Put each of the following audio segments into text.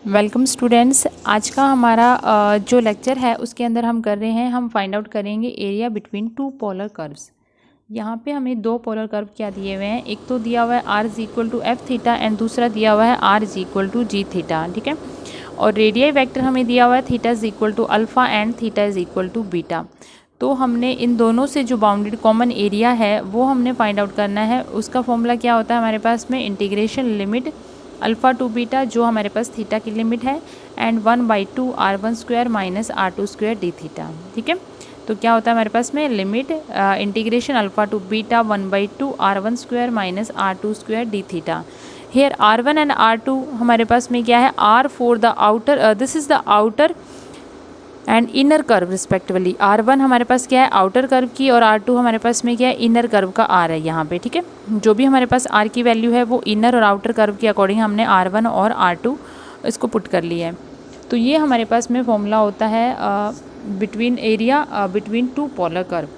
Welcome students. आज का हमारा जो लेक्चर है उसके अंदर हम कर रहे हैं, हम फाइंड आउट करेंगे area between two polar curves. यहाँ पे हमें दो पोलर कर्व क्या दिए हुए हैं, एक तो दिया हुआ है r is equal to F theta and दूसरा दिया हुआ है r is equal to G theta, ठीक है। और रेडियाई वेक्टर हमें दिया हुआ है theta is equal to alpha and theta is equal to beta. तो हमने इन दोनों से जो बाउंडेड कॉमन एरिया है वो हमने फाइंड आउट करना है। उसका फॉर्मूला क्या होता है हमारे पास में, integration limit alpha to beta जो हमारे पास थीटा की लिमिट है and 1/2 r1 square minus r2 square D theta, ठीक है। तो क्या होता है हमारे पास में limit integration alpha to beta 1/2 r1 square minus r2 square D theta. Here r1 and r2 हमारे पास में क्या है, r for the outer, this is the outer and inner curve respectively. r1 हमारे पास क्या है आउटर कर्व की और r2 हमारे पास में क्या है इनर कर्व का r है यहाँ पे, ठीक है। जो भी हमारे पास r की वैल्यू है वो इनर और आउटर कर्व के अकॉर्डिंग हमने r1 और r2 इसको पुट कर लिया है। तो ये हमारे पास में फॉर्मूला होता है between area between two polar curve.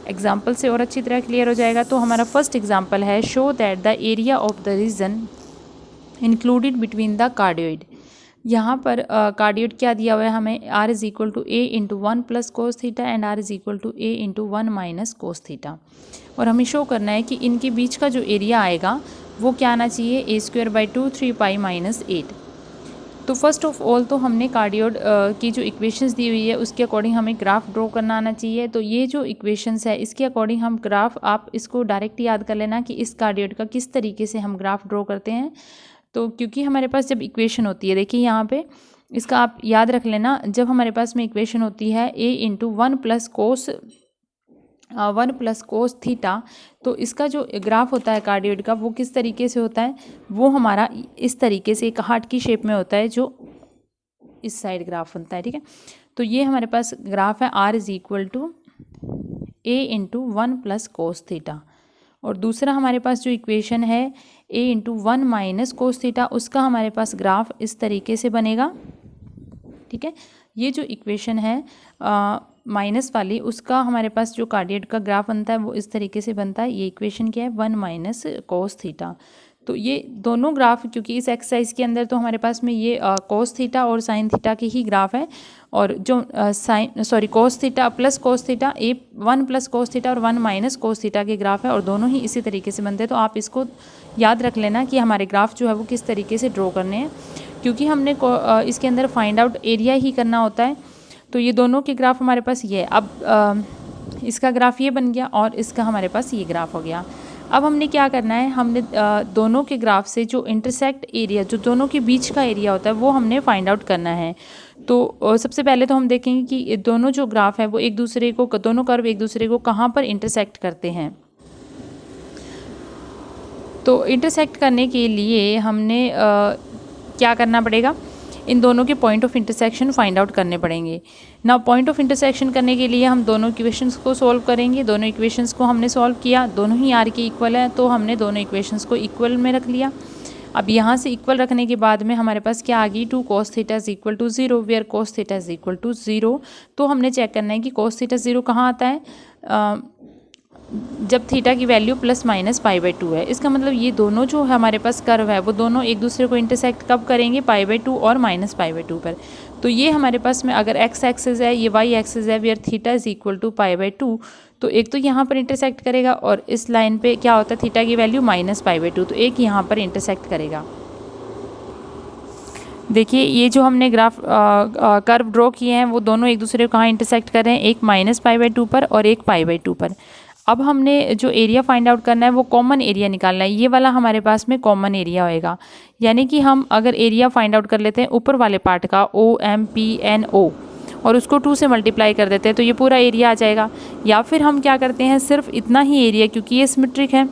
Example से और अच्छी तरह क्लियर हो जाएगा। तो हमारा फर्स्ट एग्जाम्पल है, show that the area of the region included between the cardioid. यहाँ पर कार्डियोइड क्या दिया हुआ है हमें, r is equal to a into 1 plus cos theta and r is equal to a into 1 minus cos theta. और हमें show करना है कि इनके बीच का जो एरिया आएगा वो क्या आना चाहिए, a square by 2 3 pi minus 8। तो फर्स्ट ऑफ ऑल तो हमने कार्डियोइड की जो इक्वेशंस दी हुई है उसके अकॉर्डिंग हमें ग्राफ ड्रॉ करना आना चाहिए। तो ये जो इक्वेशंस है इसके अकॉर्डिंग हम ग्राफ, आप इसको डायरेक्ट याद कर लेना कि इस कार्डियोइड का किस तरीके से हम ग्राफ ड्रॉ करते हैं। तो क्योंकि हमारे पास जब इक्वेशन होती है, देखिए यहाँ पे इसका आप याद रख लेना, जब हमारे पास में इक्वेशन होती है a into 1 plus cos theta, तो इसका जो ग्राफ होता है कार्डियोइड का वो किस तरीके से होता है, वो हमारा इस तरीके से एक हार्ट की शेप में होता है जो इस साइड ग्राफ बनता है, ठीक है। तो ये हमारे पास ग्राफ है r is equal to a into 1 plus cos theta. और दूसरा हमारे पास जो इक्वेशन है a into 1 minus cos theta, उसका हमारे पास ग्राफ इस तरीके से बनेगा, ठीक है। ये जो इक्वेशन है माइनस वाली, उसका हमारे पास जो कार्डियोइड का ग्राफ बनता है वो इस तरीके से बनता है। ये इक्वेशन क्या है, 1 माइनस कोस थीटा। तो ये दोनों ग्राफ, क्योंकि इस एक्सरसाइज के अंदर तो हमारे पास में ये कोस थीटा और साइन थीटा के ही ग्राफ है, और जो cos theta plus cos theta, 1 plus cos theta और 1 माइनस कोस थीटा के ग्राफ है, और दोनों ही इसी तरीके से बनते हैं। तो आप इसको याद रख लेना कि हमारे ग्राफ जो है वो किस तरीके से ड्रॉ करने हैं, क्योंकि हमने इसके अंदर फाइंड आउट एरिया ही करना होता है। तो ये दोनों के ग्राफ हमारे पास ये है। अब इसका ग्राफ ये बन गया और इसका हमारे पास ये ग्राफ हो गया। अब हमने क्या करना है, हमने दोनों के ग्राफ से जो इंटरसेक्ट एरिया, जो दोनों के बीच का एरिया होता है वो हमने फाइंड आउट करना है। तो सबसे पहले तो हम देखेंगे कि दोनों जो ग्राफ है वो एक दूसरे को, दोनों कर्व एक दूसरे को कहाँ पर इंटरसेक्ट करते हैं। तो इंटरसेक्ट करने के लिए हमने क्या करना पड़ेगा, इन दोनों के point of intersection find out करने पड़ेंगे ना। पॉइंट ऑफ इंटरसेक्शन करने के लिए हम दोनों इक्वेशंस को सॉल्व करेंगे। दोनों इक्वेशंस को हमने सॉल्व किया, दोनों ही r के इक्वल है, तो हमने दोनों इक्वेशंस को इक्वल में रख लिया। अब यहाँ से इक्वल रखने के बाद में हमारे पास क्या आ गई, 2 cos theta is equal to 0 where cos theta is equal to 0। तो हमने चेक करना है कि cos थीटा 0 कहाँ आता है, जब थीटा की वैल्यू प्लस माइनस π/2 है। इसका मतलब ये दोनों जो हमारे पास कर्व है वो दोनों एक दूसरे को इंटरसेक्ट कब करेंगे, π/2 और माइनस π/2 पर। तो ये हमारे पास में अगर x एक्सिस है, ये y एक्सिस है, where theta is equal to π/2, तो एक तो यहाँ पर इंटरसेक्ट करेगा, और इस लाइन पे क्या होता है थीटा की वैल्यू माइनस π/2, तो एक यहाँ पर इंटरसेक्ट करेगा। देखिए ये जो हमने ग्राफ कर्व ड्रॉ किए हैं वो दोनों एक दूसरे को कहाँ इंटरसेक्ट कर रहे हैं, एक माइनस π/2 पर और एक π/2 पर। अब हमने जो एरिया फाइंड आउट करना है वो कॉमन एरिया निकालना है। ये वाला हमारे पास में कॉमन एरिया होएगा, यानी कि हम अगर एरिया फाइंड आउट कर लेते हैं ऊपर वाले पार्ट का OMPNO और उसको 2 से मल्टीप्लाई कर देते हैं तो ये पूरा एरिया आ जाएगा। या फिर हम क्या करते हैं, सिर्फ इतना ही एरिया, क्योंकि ये सिमेट्रिक है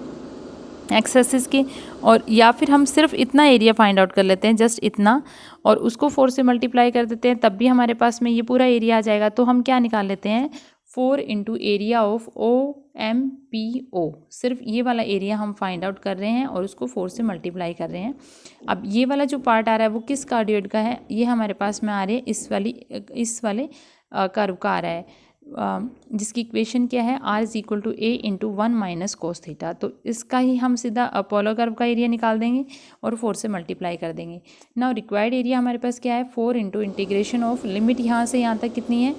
एक्स एक्सिस के, और या फिर हम सिर्फ इतना एरिया फाइंड आउट कर लेते हैं, जस्ट इतना, और उसको 4 से मल्टीप्लाई कर देते हैं, तब भी हमारे पास में ये पूरा एरिया आ जाएगा। तो हम क्या निकाल लेते हैं, 4 इंटू एरिया ऑफ OMPO। सिर्फ ये वाला एरिया हम फाइंड आउट कर रहे हैं और उसको 4 से मल्टीप्लाई कर रहे हैं। अब ये वाला जो पार्ट आ रहा है वो किस कार्डियोइड का है, ये हमारे पास में आ रहे हैं इस वाले कर्व का आ रहा है। जिसकी इक्वेशन क्या है, r is equal to a into 1 minus cos theta. तो इसका ही हम सीधा पोलर कर्व का एरिया निकाल देंगे और 4 से मल्टीप्लाई कर देंगे। नाउ रिक्वायर्ड एरिया हमारे पास क्या है, 4 इंटू इंटीग्रेशन ऑफ लिमिट यहाँ से यहाँ तक कितनी है,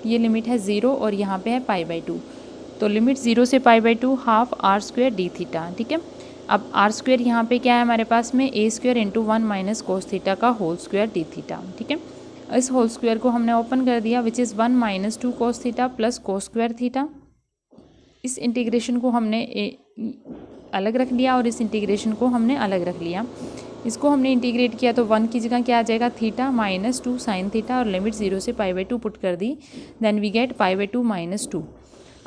ये लिमिट है 0 और यहाँ पे है π/2। तो लिमिट 0 से π/2 half r square D theta. ठीक है, अब r स्क्वायर यहाँ पे क्या है हमारे पास में, a square into 1 minus cos theta का होल स्क्वायर डी थीटा। ठीक है, इस होल स्क्वायर को हमने ओपन कर दिया, which is 1 minus 2 cos theta plus cos square theta. इस इंटीग्रेशन को हमने अलग रख लिया और इस इंटीग्रेशन को हमने अलग रख लिया। इसको हमने इंटीग्रेट किया तो 1 की जगह क्या आ जाएगा, थीटा माइनस 2 साइन थीटा, और लिमिट 0 से π/2 पुट कर दी, देन वी गेट π/2 माइनस 2।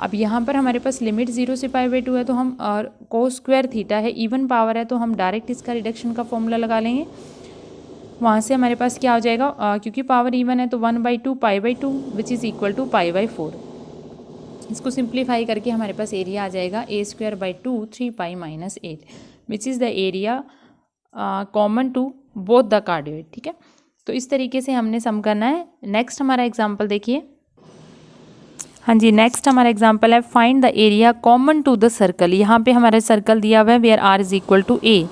अब यहाँ पर हमारे पास लिमिट 0 से π/2 है तो हम, और कोस स्क्वायर थीटा है, इवन पावर है, तो हम डायरेक्ट इसका रिडक्शन का फॉर्मूला लगा लेंगे। वहाँ से हमारे पास क्या हो जाएगा, क्योंकि पावर इवन है तो 1/2 π/2 विच इज़ इक्वल टू π/4। इसको सिंप्लीफाई करके हमारे पास एरिया आ जाएगा a²/2 3π minus 8 which is the area common to both the cardioid. ठीक है, तो इस तरीके से हमने सम करना है। नेक्स्ट हमारा एग्जाम्पल देखिए। हाँ जी, नेक्स्ट हमारा एग्जाम्पल है find the area common to the circle. यहाँ पे हमारा सर्कल दिया हुआ है where r is equal to a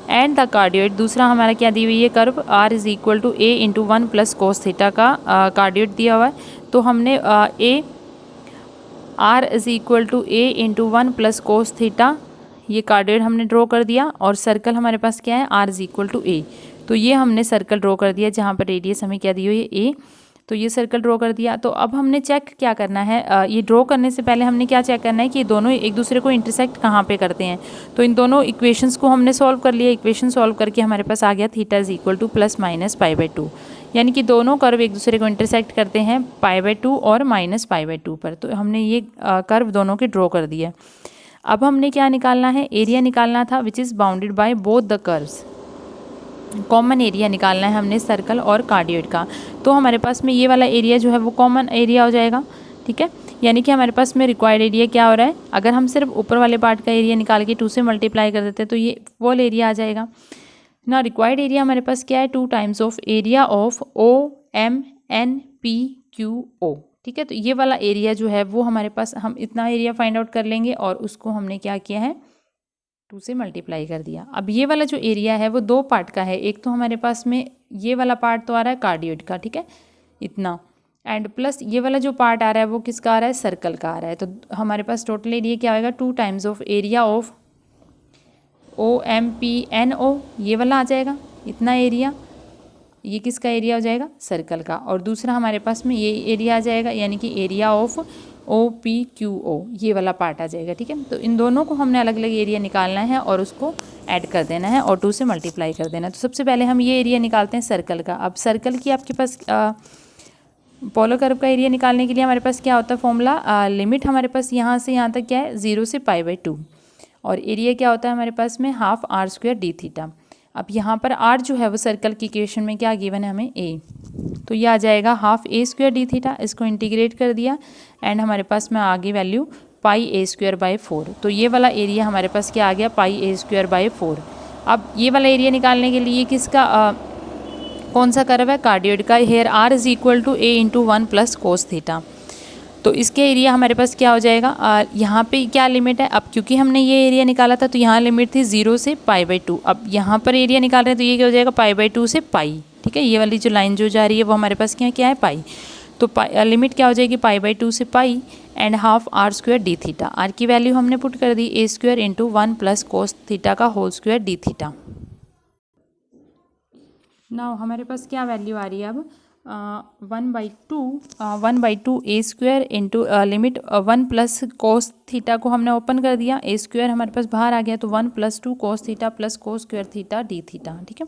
and the cardioid. दूसरा हमारा क्या दी हुई है, curve r is equal to a into 1 plus cos theta का कार्डियोइड दिया हुआ है। तो हमने r is equal to a into 1 plus cos theta, ये कार्डियोइड हमने ड्रॉ कर दिया, और सर्कल हमारे पास क्या है, r is equal to a। तो ये हमने सर्कल ड्रॉ कर दिया जहाँ पर रेडियस हमें क्या दी हुई है, a। तो ये सर्कल ड्रॉ कर दिया। तो अब हमने चेक क्या करना है, ये ड्रॉ करने से पहले हमने क्या चेक करना है कि ये दोनों एक दूसरे को इंटरसेक्ट कहाँ पे करते हैं। तो इन दोनों इक्वेशंस को हमने सॉल्व कर लिया। इक्वेशन सॉल्व करके हमारे पास आ गया theta is equal to plus minus π/2, यानी कि दोनों कर्व एक दूसरे को इंटरसेक्ट करते हैं π/2 और माइनस π/2 पर। तो हमने ये कर्व दोनों के ड्रॉ कर दिया। अब हमने क्या निकालना है, एरिया निकालना था which is bounded by both the curves. Common area निकालना है हमने सर्कल और कार्डियोइड का। तो हमारे पास में ये वाला एरिया जो है वो कॉमन एरिया हो जाएगा। ठीक है, यानी कि हमारे पास में रिक्वायर्ड एरिया क्या हो रहा है, अगर हम सिर्फ ऊपर वाले पार्ट का एरिया निकाल के 2 से मल्टीप्लाई कर देते हैं तो ये वॉल एरिया आ जाएगा ना। रिक्वायर्ड एरिया हमारे पास क्या है, 2 times of area of OMNPQO। ठीक है, तो ये वाला एरिया जो है वो हमारे पास, हम इतना एरिया फाइंड आउट कर लेंगे और उसको हमने क्या किया है, 2 से मल्टीप्लाई कर दिया। अब ये वाला जो एरिया है वो 2 पार्ट का है। एक तो हमारे पास में ये वाला पार्ट तो आ रहा है कार्डियोइड का, ठीक है, इतना, एंड प्लस ये वाला जो पार्ट आ रहा है वो किसका आ रहा है, सर्कल का आ रहा है। तो हमारे पास टोटल एरिया क्या आएगा, 2 times of area of OMPNO, ये वाला आ जाएगा इतना एरिया। ये किसका एरिया हो जाएगा, सर्कल का। और दूसरा हमारे पास में ये एरिया आ जाएगा, यानी कि एरिया ऑफ OPQO, ये वाला पार्ट आ जाएगा। ठीक है, तो इन दोनों को हमने अलग अलग एरिया निकालना है और उसको ऐड कर देना है और 2 से मल्टीप्लाई कर देना है। तो सबसे पहले हम ये एरिया निकालते हैं सर्कल का। अब सर्कल की आपके पास पोलर कर्व का एरिया निकालने के लिए हमारे पास क्या होता है फॉर्मूला, लिमिट हमारे पास यहाँ से यहाँ तक क्या है, 0 से π/2, और एरिया क्या होता है हमारे पास में, हाफ r² डी थीटा। अब यहाँ पर r जो है वो सर्कल की इक्वेशन में क्या गिवन है हमें, a, तो ये आ जाएगा हाफ a² डी थीटा। इसको इंटीग्रेट कर दिया एंड हमारे पास में आ गई वैल्यू πa²/4। तो ये वाला एरिया हमारे पास क्या आ गया, πa²/4। अब ये वाला एरिया निकालने के लिए किसका कौन सा कर्व है, कार्डियोइड का। Here r is equal to a into 1 plus cos theta. तो इसके एरिया हमारे पास क्या हो जाएगा, यहाँ पे क्या लिमिट है, अब क्योंकि हमने ये एरिया निकाला था तो यहाँ लिमिट थी 0 से π/2। अब यहाँ पर एरिया निकाल रहे हैं तो ये क्या हो जाएगा, π/2 से π। ठीक है, ये वाली जो लाइन जो जा रही है वो हमारे पास क्या है, पाई। तो लिमिट क्या हो जाएगी, π/2 से π and half r² d theta. r की वैल्यू हमने पुट कर दी a² into 1 plus cos theta का whole square D theta. Now हमारे पास क्या वैल्यू आ रही है अब, 1/2 a² into limit 1 plus cos theta को हमने ओपन कर दिया, a² हमारे पास बाहर आ गया तो 1 + 2 cos theta plus cos square theta D theta. ठीक है,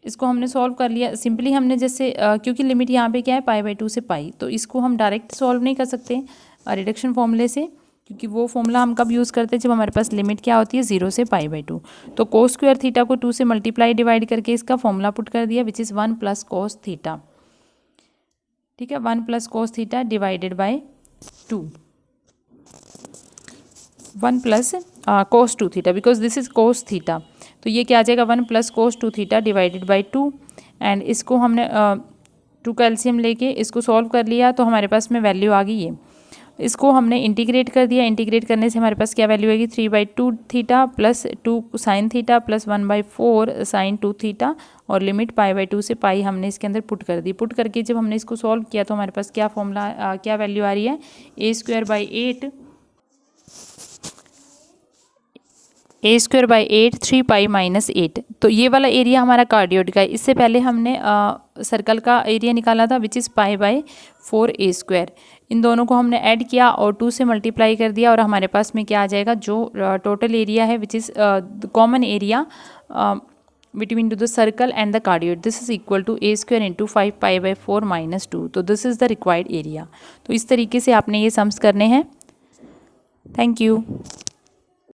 इसको हमने सॉल्व कर लिया। सिंपली हमने जैसे क्योंकि लिमिट यहाँ पे क्या है, π/2 से π, तो इसको हम डायरेक्ट सॉल्व नहीं कर सकते रिडक्शन फॉर्मूले से, क्योंकि वो फॉर्मूला हम कब यूज़ करते हैं, जब हमारे पास लिमिट क्या होती है, 0 से π/2। तो कोस स्क्वायर थीटा को 2 से मल्टीप्लाई डिवाइड करके इसका फॉर्मूला पुट कर दिया विच इज़ 1 + कोस थीटा। ठीक है, 1 + cos theta divided by 2, 1 + cos 2 theta, because this is cos theta. तो ये क्या आ जाएगा, 1 + कोस 2 थीटा डिवाइडेड बाय 2, एंड इसको हमने 2 का एलसीएम लेके इसको सॉल्व कर लिया तो हमारे पास में वैल्यू आ गई है। इसको हमने इंटीग्रेट कर दिया, इंटीग्रेट करने से हमारे पास क्या वैल्यू आएगी 3/2 theta plus 2 sine theta plus 1/4 sine 2 theta और लिमिट पाई/2 से पाई हमने इसके अंदर पुट कर दी। पुट करके जब हमने इसको सॉल्व किया तो हमारे पास क्या फॉर्मूला क्या वैल्यू आ रही है a² 3 पाई माइनस 8। तो ये वाला एरिया हमारा कार्डियोइड का है। इससे पहले हमने सर्कल का एरिया निकाला था विच इज़ पाई/4 a²। इन दोनों को हमने ऐड किया और 2 से मल्टीप्लाई कर दिया और हमारे पास में क्या आ जाएगा, जो टोटल एरिया है which is common area between to the circle and the cardioid, this is equal to a² into 5 pi minus 2। तो this is the required area. तो इस तरीके से आपने ये सम्स करने हैं। Thank you.